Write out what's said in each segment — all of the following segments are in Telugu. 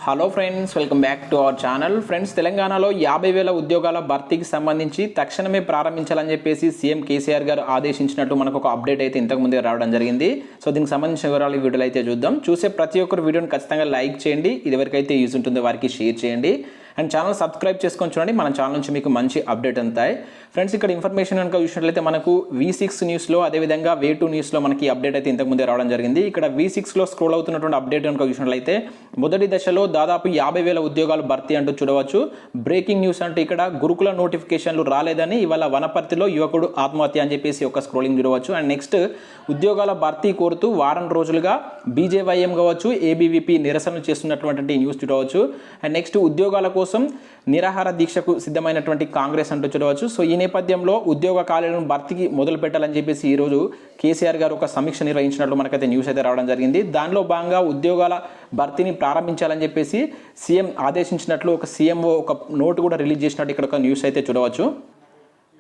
Hello friends, welcome back to our channel. Friends, తెలంగాణలో 50,000 ఉద్యోగాల భర్తీకి సంబంధించి తక్షణమే ప్రారంభించాలని చెప్పేసి సీఎం కేసీఆర్ గారు ఆదేశించినట్టు మనకు ఒక అప్డేట్ అయితే ఇంతకుముందే రావడం జరిగింది. సో దీనికి సంబంధించిన వివరాలు ఈ వీడియోలో అయితే చూద్దాం. చూసే ప్రతి ఒక్కరు వీడియోని ఖచ్చితంగా లైక్ చేయండి. ఇది ఎవరికైతే యూజ్ ఉంటుందో వారికి షేర్ చేయండి అండ్ ఛానల్ సబ్స్క్రైబ్ చేసుకొని చూడండి. మన ఛానల్ నుంచి మీకు మంచి అప్డేట్ ఉంటాయి. ఫ్రెండ్స్, ఇక్కడ ఇన్ఫర్మేషన్ కనుక చూసినట్లయితే మనకు V6 న్యూస్లో అదేవిధంగా V2 న్యూస్లో మనకి అప్డేట్ అయితే ఇంతకుముందే రావడం జరిగింది. ఇక్కడ V6లో స్క్రోల్ అవుతున్నటువంటి అప్డేట్ కనుక చూసినట్లయితే మొదటి దశలో దాదాపు 50,000 ఉద్యోగాలు భర్తీ అంటూ చూడవచ్చు. బ్రేకింగ్ న్యూస్ అంటే ఇక్కడ గురుకుల నోటిఫికేషన్లు రాలేదని ఇవాళ వనపర్తిలో యువకుడు ఆత్మహత్య అని చెప్పేసి ఒక స్క్రోలింగ్ చూడవచ్చు. అండ్ నెక్స్ట్ ఉద్యోగాల భర్తీ కోరుతూ వారం రోజులుగా BJYM కావచ్చు ABVP నిరసనలు చేస్తున్నటువంటి న్యూస్ చూడవచ్చు. అండ్ నెక్స్ట్ ఉద్యోగాల కోసం నిరాహార దీక్షకు సిద్ధమైనటువంటి కాంగ్రెస్ అంటూ చూడవచ్చు. సో ఈ నేపథ్యంలో ఉద్యోగ ఖాళీలను భర్తీకి మొదలు పెట్టాలని చెప్పేసి ఈరోజు కేసీఆర్ గారు ఒక సమీక్ష నిర్వహించినట్లు మనకైతే న్యూస్ అయితే రావడం జరిగింది. దానిలో భాగంగా ఉద్యోగాల భర్తీని ప్రారంభించాలని చెప్పేసి సీఎం ఆదేశించినట్లు ఒక CMO ఒక నోటు కూడా రిలీజ్ చేసినట్టు ఇక్కడ ఒక న్యూస్ అయితే చూడవచ్చు.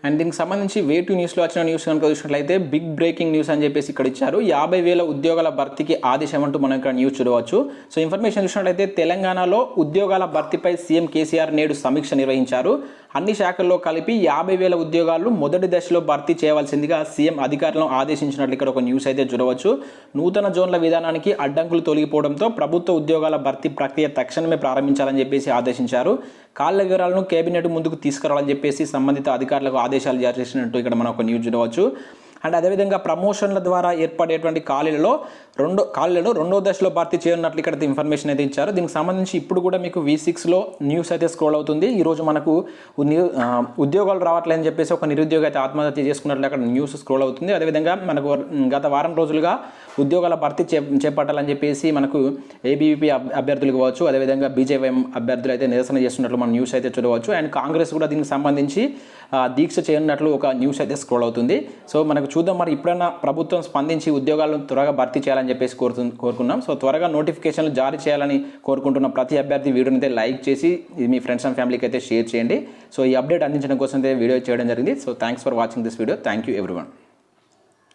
అండ్ దీనికి సంబంధించి V2 న్యూస్లో వచ్చిన న్యూస్ కనుక చూసినట్లయితే బిగ్ బ్రేకింగ్ న్యూస్ అని చెప్పేసి ఇక్కడ ఇచ్చారు. 50,000 ఉద్యోగాల భర్తీకి ఆదేశం అంటూ మనం ఇక్కడ న్యూస్ చూడవచ్చు. సో ఇన్ఫర్మేషన్ చూసినట్లయితే తెలంగాణలో ఉద్యోగాల భర్తీపై సీఎం కేసీఆర్ నేడు సమీక్ష నిర్వహించారు. అన్ని శాఖల్లో కలిపి 50,000 ఉద్యోగాలు మొదటి దశలో భర్తీ చేయవలసిందిగా సీఎం అధికారులను ఆదేశించినట్లు ఇక్కడ ఒక న్యూస్ అయితే చూడవచ్చు. నూతన జోన్ల విధానానికి అడ్డంకులు తొలగిపోవడంతో ప్రభుత్వ ఉద్యోగాల భర్తీ ప్రక్రియ తక్షణమే ప్రారంభించాలని చెప్పేసి ఆదేశించారు. కాళ్ల వివరాలను కేబినెట్ ముందుకు తీసుకురావాలని చెప్పేసి సంబంధిత అధికారులకు ఆదేశాలు జారీ చేసినట్టు ఇక్కడ మనం ఒక న్యూస్ చూడవచ్చు. అండ్ అదేవిధంగా ప్రమోషన్ల ద్వారా ఏర్పడేటువంటి ఖాళీలలో రెండో దశలో భర్తీ చేయనున్నట్లు ఇక్కడ ఇన్ఫర్మేషన్ అయితే ఇచ్చారు. దీనికి సంబంధించి ఇప్పుడు కూడా మీకు V6లో న్యూస్ అయితే స్క్రోల్ అవుతుంది. ఈరోజు మనకు ఉద్యోగాలు రావట్లేదని చెప్పేసి ఒక నిరుద్యోగి అయితే ఆత్మహత్య చేసుకున్నట్లు అక్కడ న్యూస్ స్క్రోల్ అవుతుంది. అదేవిధంగా మనకు గత వారం రోజులుగా ఉద్యోగాల భర్తీ చేపట్టాలని చెప్పేసి మనకు ABVP అభ్యర్థులు కావచ్చు, అదేవిధంగా BJYM అభ్యర్థులు అయితే నిరసన చేస్తున్నట్లు మన న్యూస్ అయితే చూడవచ్చు. అండ్ కాంగ్రెస్ కూడా దీనికి సంబంధించి దీక్ష చేయనున్నట్లు ఒక న్యూస్ అయితే స్క్రోల్ అవుతుంది. సో మనకు చూద్దాం, మరి ఇప్పుడైనా ప్రభుత్వం స్పందించి ఉద్యోగాలను త్వరగా భర్తీ చేయాలని చెప్పేసి కోరుకున్నాం. సో త్వరగా నోటిఫికేషన్లు జారీ చేయాలని కోరుకుంటున్న ప్రతి అభ్యర్థి వీడియోని అయితే లైక్ చేసి మీ ఫ్రెండ్స్ అండ్ ఫ్యామిలీకి అయితే షేర్ చేయండి. సో ఈ అప్డేట్ అందించడం కోసం అయితే వీడియో చేయడం జరిగింది. So thanks for watching this video. Thank you everyone.